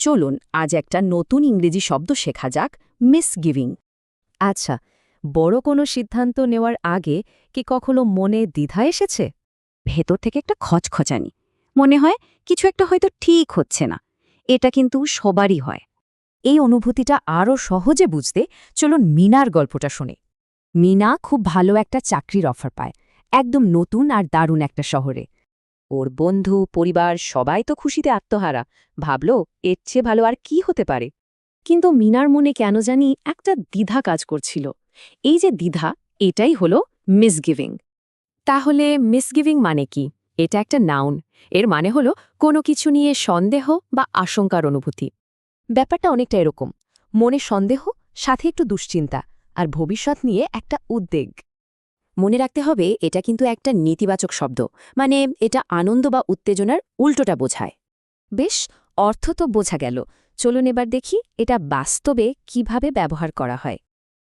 চলুন আজ একটা নতুন ইংরেজি শব্দ শেখা যাক, মিসগিভিং। আচ্ছা, বড় কোনো সিদ্ধান্ত নেওয়ার আগে কি কখনো মনে দ্বিধা এসেছে? ভেতর থেকে একটা খচখচানি, মনে হয় কিছু একটা হয়তো ঠিক হচ্ছে না। এটা কিন্তু সবারই হয়। এই অনুভূতিটা আরও সহজে বুঝতে চলুন মিনার গল্পটা শুনে। মিনা খুব ভালো একটা চাকরির অফার পায়, একদম নতুন আর দারুণ একটা শহরে। ওর বন্ধু পরিবার সবাই তো খুশিতে আত্মহারা, ভাবল এর চেয়ে ভালো আর কি হতে পারে। কিন্তু মিনার মনে কেন জানি একটা দ্বিধা কাজ করছিল। এই যে দ্বিধা, এটাই হলো মিসগিভিং। তাহলে মিসগিভিং মানে কি? এটা একটা নাউন। এর মানে হলো কোনো কিছু নিয়ে সন্দেহ বা আশঙ্কার অনুভূতি। ব্যাপারটা অনেকটা এরকম, মনে সন্দেহ, সাথে একটু দুশ্চিন্তা, আর ভবিষ্যৎ নিয়ে একটা উদ্বেগ। মনে রাখতে হবে এটা কিন্তু একটা নেতিবাচক শব্দ, মানে এটা আনন্দ বা উত্তেজনার উল্টোটা বোঝায়। বেশ, অর্থ তো বোঝা গেল। চলুন এবার দেখি এটা বাস্তবে কিভাবে ব্যবহার করা হয়।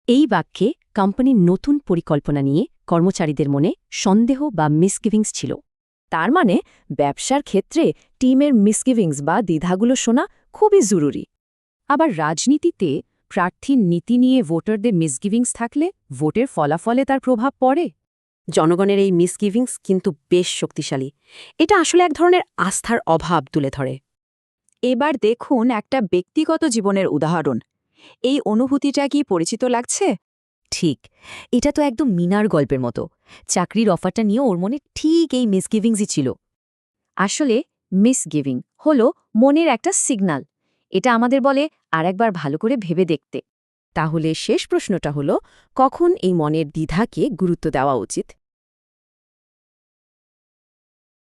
এই বাক্যে কোম্পানির নতুন পরিকল্পনা নিয়ে কর্মচারীদের মনে সন্দেহ বা মিসগিভিংস ছিল। তার মানে ব্যবসার ক্ষেত্রে টিমের মিসগিভিংস বা দ্বিধাগুলো শোনা খুবই জরুরি। আবার রাজনীতিতে প্রার্থীর নীতি নিয়ে ভোটারদের মিসগিভিংস থাকলে ভোটের ফলাফলে তার প্রভাব পড়ে। জনগণের এই মিসগিভিংস কিন্তু বেশ শক্তিশালী। এটা আসলে এক ধরনের আস্থার অভাব তুলে ধরে। এবার দেখুন একটা ব্যক্তিগত জীবনের উদাহরণ। এই অনুভূতিটা কি পরিচিত লাগছে? ঠিক, এটা তো একদম মিনার গল্পের মতো। চাকরির অফারটা নিয়ে ওর মনে ঠিক এই মিসগিভিংসই ছিল। আসলে মিসগিভিং হলো মনের একটা সিগন্যাল। এটা আমাদের বলে আরেকবার ভালো করে ভেবে দেখতে। তাহলে শেষ প্রশ্নটা হলো, কখন এই মনের দ্বিধাকে গুরুত্ব দেওয়া উচিত?